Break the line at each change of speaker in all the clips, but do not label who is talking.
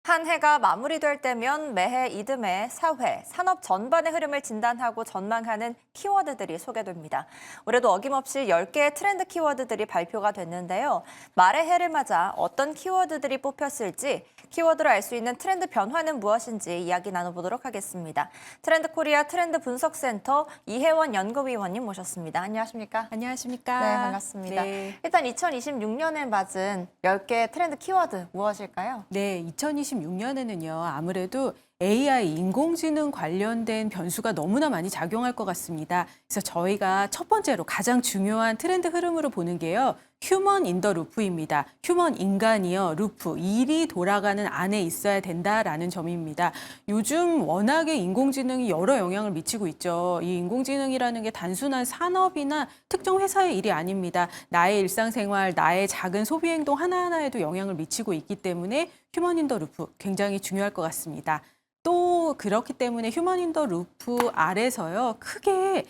한 해가 마무리될 때면 매해 이듬해 사회, 산업 전반의 흐름을 진단하고 전망하는 키워드들이 소개됩니다. 올해도 어김없이 10개의 트렌드 키워드들이 발표가 됐는데요. 말의 해를 맞아 어떤 키워드들이 뽑혔을지, 키워드로 알 수 있는 트렌드 변화는 무엇인지 이야기 나눠보도록 하겠습니다. 트렌드 코리아 트렌드 분석센터 이혜원 연구위원님 모셨습니다. 안녕하십니까?
안녕하십니까?
네, 반갑습니다.
네.
일단 2026년에 맞은 10개의 트렌드 키워드 무엇일까요?
네, 2026년에는요, 아무래도 AI, 인공지능 관련된 변수가 너무나 많이 작용할 것 같습니다. 그래서 저희가 첫 번째로 가장 중요한 트렌드 흐름으로 보는 게요, 휴먼 인 더 루프입니다. 휴먼 인간이요, 루프, 일이 돌아가는 안에 있어야 된다라는 점입니다. 요즘 워낙에 인공지능이 여러 영향을 미치고 있죠. 이 인공지능이라는 게 단순한 산업이나 특정 회사의 일이 아닙니다. 나의 일상생활, 나의 작은 소비 행동 하나하나에도 영향을 미치고 있기 때문에 휴먼 인 더 루프 굉장히 중요할 것 같습니다. 또 그렇기 때문에 휴먼 인 더 루프 아래서요, 크게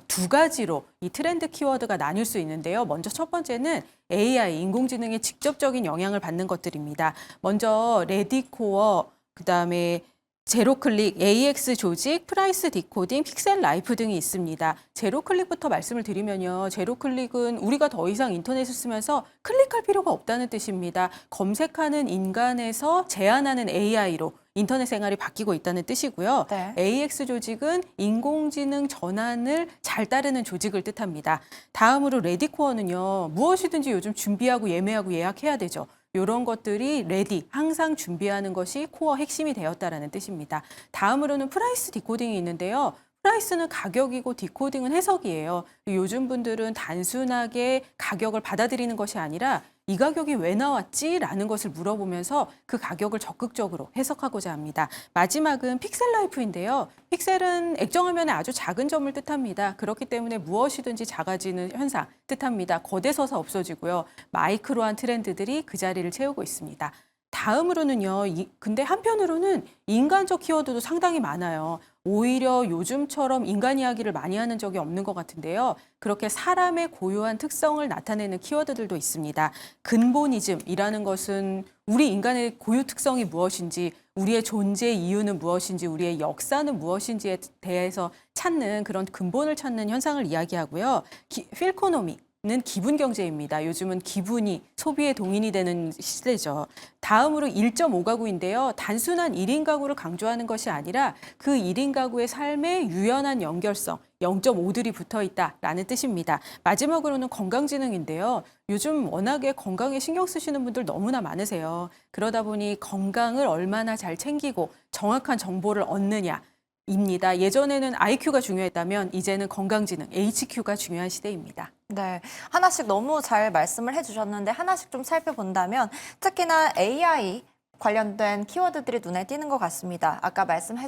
두 가지로 이 트렌드 키워드가 나뉠 수 있는데요. 먼저 첫 번째는 AI, 인공지능의 직접적인 영향을 받는 것들입니다. 먼저 레디코어, 그다음에 제로클릭, AX 조직, 프라이스 디코딩, 픽셀 라이프 등이 있습니다. 제로클릭부터 말씀을 드리면요. 제로클릭은 우리가 더 이상 인터넷을 쓰면서 클릭할 필요가 없다는 뜻입니다. 검색하는 인간에서 제한하는 AI로 인터넷 생활이 바뀌고 있다는 뜻이고요.
네.
AX 조직은 인공지능 전환을 잘 따르는 조직을 뜻합니다. 다음으로 레디코어는요. 무엇이든지 요즘 준비하고 예매하고 예약해야 되죠. 이런 것들이 레디, 항상 준비하는 것이 코어 핵심이 되었다라는 뜻입니다. 다음으로는 프라이스 디코딩이 있는데요. 프라이스는 가격이고 디코딩은 해석이에요. 요즘 분들은 단순하게 가격을 받아들이는 것이 아니라 이 가격이 왜 나왔지? 라는 것을 물어보면서 그 가격을 적극적으로 해석하고자 합니다. 마지막은 픽셀 라이프인데요. 픽셀은 액정화면의 아주 작은 점을 뜻합니다. 그렇기 때문에 무엇이든지 작아지는 현상 뜻합니다. 거대 서사 없어지고요. 마이크로한 트렌드들이 그 자리를 채우고 있습니다. 다음으로는요, 근데 한편으로는 인간적 키워드도 상당히 많아요. 오히려 요즘처럼 인간 이야기를 많이 하는 적이 없는 것 같은데요. 그렇게 사람의 고유한 특성을 나타내는 키워드들도 있습니다. 근본이즘이라는 것은 우리 인간의 고유 특성이 무엇인지, 우리의 존재 이유는 무엇인지, 우리의 역사는 무엇인지에 대해서 찾는 그런 근본을 찾는 현상을 이야기하고요. 필코노미. 는 기분 경제입니다. 요즘은 기분이 소비의 동인이 되는 시대죠. 다음으로 1.5가구인데요. 단순한 1인 가구를 강조하는 것이 아니라 그 1인 가구의 삶에 유연한 연결성, 0.5들이 붙어 있다라는 뜻입니다. 마지막으로는 건강지능인데요. 요즘 워낙에 건강에 신경 쓰시는 분들 너무나 많으세요. 그러다 보니 건강을 얼마나 잘 챙기고 정확한 정보를 얻느냐 입니다. 예전에는 IQ가 중요했다면 이제는 건강지능, HQ가 중요한 시대입니다.
네, 하나씩 너무 잘 말씀을 해주셨는데 하나씩 좀 살펴본다면 특히나 AI 관련된 키워드들이 눈에 띄는 것 같습니다. 아까 말씀해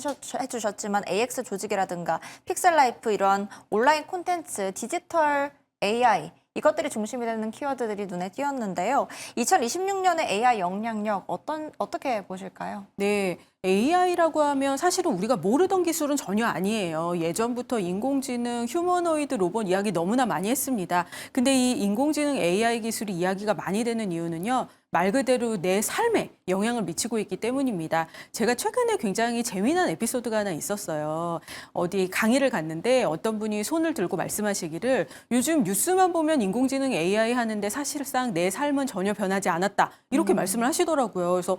주셨지만 AX 조직이라든가 픽셀라이프 이런 온라인 콘텐츠, 디지털 AI 이것들이 중심이 되는 키워드들이 눈에 띄었는데요. 2026년의 AI 영향력 어떻게 보실까요?
네, AI라고 하면 사실은 우리가 모르던 기술은 전혀 아니에요. 예전부터 인공지능, 휴머노이드 로봇 이야기 너무나 많이 했습니다. 근데 이 인공지능 AI 기술이 이야기가 많이 되는 이유는요. 말 그대로 내 삶에 영향을 미치고 있기 때문입니다. 제가 최근에 굉장히 재미난 에피소드가 하나 있었어요. 어디 강의를 갔는데 어떤 분이 손을 들고 말씀하시기를 요즘 뉴스만 보면 인공지능 AI 하는데 사실상 내 삶은 전혀 변하지 않았다. 이렇게 말씀을 하시더라고요. 그래서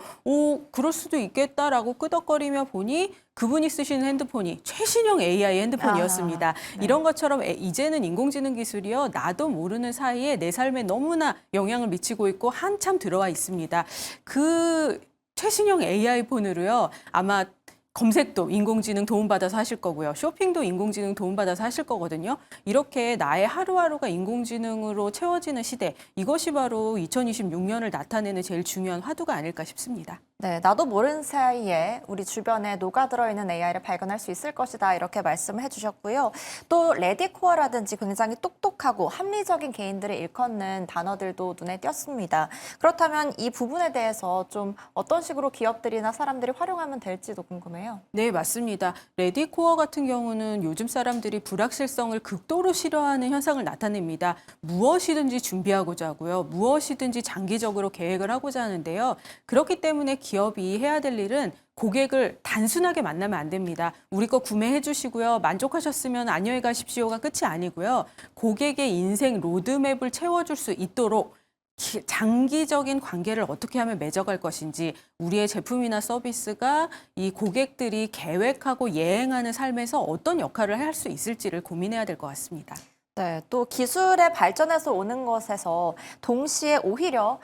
그럴 수도 있겠다라고 끄덕거리며 보니 그분이 쓰시는 핸드폰이 최신형 AI 핸드폰이었습니다.
네.
이런 것처럼 이제는 인공지능 기술이요. 나도 모르는 사이에 내 삶에 너무나 영향을 미치고 있고 한참 들어와 있습니다. 그 최신형 AI 폰으로요. 아마 검색도 인공지능 도움받아서 하실 거고요. 쇼핑도 인공지능 도움받아서 하실 거거든요. 이렇게 나의 하루하루가 인공지능으로 채워지는 시대, 이것이 바로 2026년을 나타내는 제일 중요한 화두가 아닐까 싶습니다.
네, 나도 모르는 사이에 우리 주변에 녹아들어 있는 AI를 발견할 수 있을 것이다 이렇게 말씀을 해주셨고요. 또 레디코어라든지 굉장히 똑똑하고 합리적인 개인들을 일컫는 단어들도 눈에 띄었습니다. 그렇다면 이 부분에 대해서 좀 어떤 식으로 기업들이나 사람들이 활용하면 될지도 궁금해요.
네, 맞습니다. 레디코어 같은 경우는 요즘 사람들이 불확실성을 극도로 싫어하는 현상을 나타냅니다. 무엇이든지 준비하고자 하고요. 무엇이든지 장기적으로 계획을 하고자 하는데요. 그렇기 때문에 기업이 해야 될 일은 고객을 단순하게 만나면 안 됩니다. 우리 거 구매해 주시고요. 만족하셨으면 안녕히 가십시오가 끝이 아니고요. 고객의 인생 로드맵을 채워줄 수 있도록 장기적인 관계를 어떻게 하면 맺어갈 것인지, 우리의 제품이나 서비스가 이 고객들이 계획하고 예행하는 삶에서 어떤 역할을 할 수 있을지를 고민해야 될 것 같습니다.
네, 또 기술의 발전에서 오는 것에서 동시에 오히려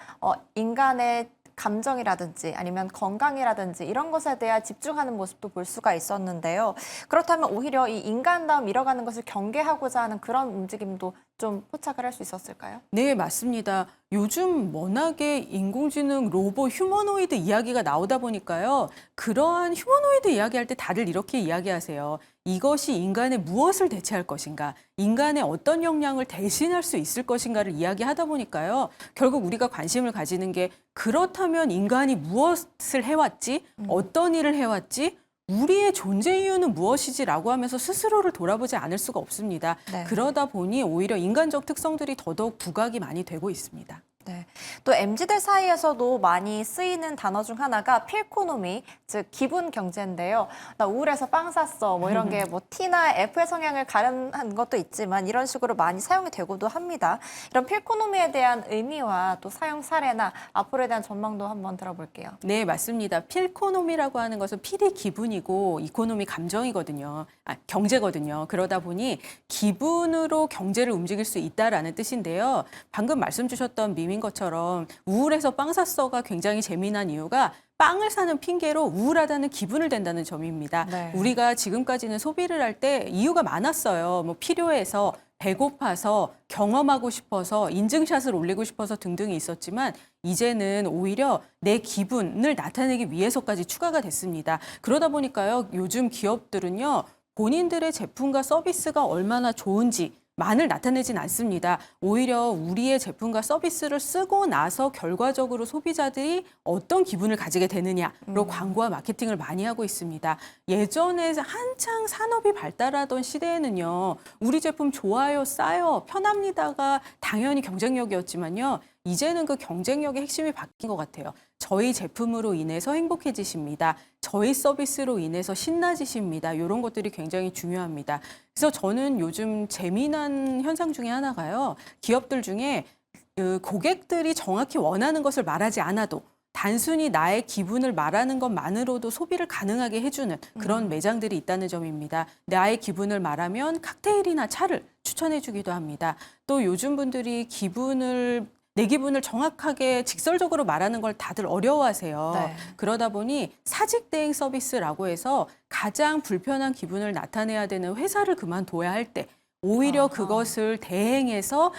인간의 감정이라든지 아니면 건강이라든지 이런 것에 대해 집중하는 모습도 볼 수가 있었는데요. 그렇다면 오히려 이 인간다움 잃어가는 것을 경계하고자 하는 그런 움직임도 좀 포착을 할 수 있었을까요?
네, 맞습니다. 요즘 워낙에 인공지능, 로봇, 휴머노이드 이야기가 나오다 보니까요. 그러한 휴머노이드 이야기할 때 다들 이렇게 이야기하세요. 이것이 인간의 무엇을 대체할 것인가, 인간의 어떤 역량을 대신할 수 있을 것인가를 이야기하다 보니까요. 결국 우리가 관심을 가지는 게, 그렇다면 인간이 무엇을 해왔지, 어떤 일을 해왔지, 우리의 존재 이유는 무엇이지라고 하면서 스스로를 돌아보지 않을 수가 없습니다.
네.
그러다 보니 오히려 인간적 특성들이 더더욱 부각이 많이 되고 있습니다.
네. 또 MZ들 사이에서도 많이 쓰이는 단어 중 하나가 필코노미, 즉 기분 경제인데요. 나 우울해서 빵 샀어. 뭐 이런 게 뭐 T나 F의 성향을 가름한 것도 있지만 이런 식으로 많이 사용이 되고도 합니다. 이런 필코노미에 대한 의미와 또 사용 사례나 앞으로에 대한 전망도 한번 들어볼게요.
네, 맞습니다. 필코노미라고 하는 것은 필이 기분이고 이코노미 감정이거든요. 경제거든요. 그러다 보니 기분으로 경제를 움직일 수 있다라는 뜻인데요. 방금 말씀 주셨던 밈인 것처럼 우울해서 빵 샀어가 굉장히 재미난 이유가, 빵을 사는 핑계로 우울하다는 기분을 댄다는 점입니다.
네.
우리가 지금까지는 소비를 할 때 이유가 많았어요. 뭐 필요해서, 배고파서, 경험하고 싶어서, 인증샷을 올리고 싶어서 등등이 있었지만, 이제는 오히려 내 기분을 나타내기 위해서까지 추가가 됐습니다. 그러다 보니까요, 요즘 기업들은요, 본인들의 제품과 서비스가 얼마나 좋은지 만을 나타내진 않습니다. 오히려 우리의 제품과 서비스를 쓰고 나서 결과적으로 소비자들이 어떤 기분을 가지게 되느냐로 광고와 마케팅을 많이 하고 있습니다. 예전에 한창 산업이 발달하던 시대에는요, 우리 제품 좋아요, 싸요, 편합니다가 당연히 경쟁력이었지만요, 이제는 그 경쟁력의 핵심이 바뀐 것 같아요. 저희 제품으로 인해서 행복해지십니다. 저희 서비스로 인해서 신나지십니다. 이런 것들이 굉장히 중요합니다. 그래서 저는 요즘 재미난 현상 중에 하나가요. 기업들 중에 그 고객들이 정확히 원하는 것을 말하지 않아도 단순히 나의 기분을 말하는 것만으로도 소비를 가능하게 해주는 그런 매장들이 있다는 점입니다. 나의 기분을 말하면 칵테일이나 차를 추천해주기도 합니다. 또 요즘 분들이 내 기분을 정확하게 직설적으로 말하는 걸 다들 어려워하세요.
네.
그러다 보니 사직 대행 서비스라고 해서 가장 불편한 기분을 나타내야 되는 회사를 그만둬야 할 때 오히려 그것을 대행해서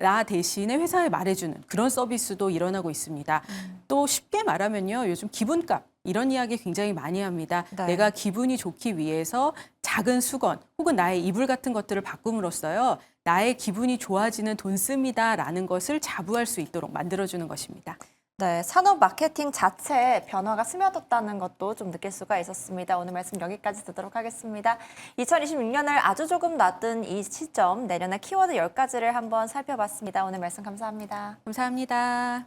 나 대신에 회사에 말해주는 그런 서비스도 일어나고 있습니다. 또 쉽게 말하면요, 요즘 기분값 이런 이야기 굉장히 많이 합니다.
네.
내가 기분이 좋기 위해서 작은 수건 혹은 나의 이불 같은 것들을 바꿈으로써요, 나의 기분이 좋아지는 돈 씁니다라는 것을 자부할 수 있도록 만들어주는 것입니다.
네, 산업 마케팅 자체에 변화가 스며들었다는 것도 좀 느낄 수가 있었습니다. 오늘 말씀 여기까지 듣도록 하겠습니다. 2026년을 아주 조금 놔둔 이 시점, 내년의 키워드 10가지를 한번 살펴봤습니다. 오늘 말씀 감사합니다.
감사합니다.